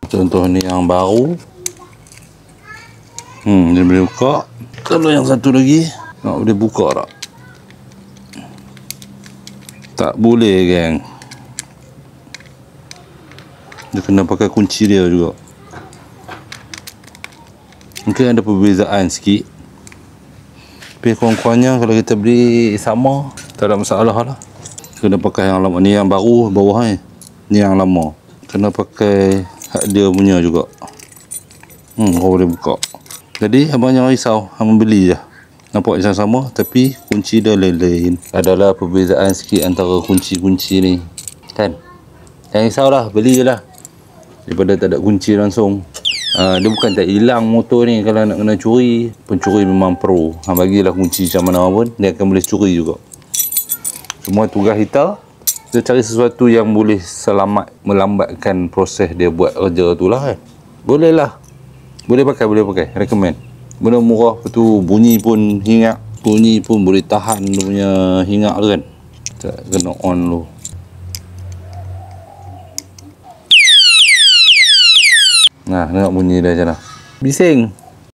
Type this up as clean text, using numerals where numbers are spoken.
Contoh ni yang baru. Dia boleh buka. Kalau yang satu lagi, nak boleh buka tak? Tak boleh, geng. Dia kena pakai kunci dia juga. Mungkin ada perbezaan sikit, tapi kurang-kurangnya kalau kita beli sama, tak ada masalah lah. Kena pakai yang lama. Ni yang baru bawah ni. Ni yang lama. Kena pakai hak dia punya juga. Kau boleh buka. Jadi abang jangan risau, abang beli je. Nampak macam sama, tapi kunci dia lain-lain. Adalah perbezaan sikit antara kunci-kunci ni, kan? Jangan risau lah, beli je lah, daripada tak ada kunci langsung. Dia bukan tak hilang motor ni. Kalau nak kena curi, pencuri memang pro. Bagilah kunci macam mana pun, dia akan boleh curi juga. Semua tugas kita cari sesuatu yang boleh melambatkan proses dia buat kerja tu lah, kan. Boleh lah, boleh pakai, recommend. Benda murah, lepas tu bunyi pun hingat. Bunyi pun boleh tahan dia punya hingat tu, kan. Tak kena on dulu. Nah, tengok bunyi dia macam mana. Bising.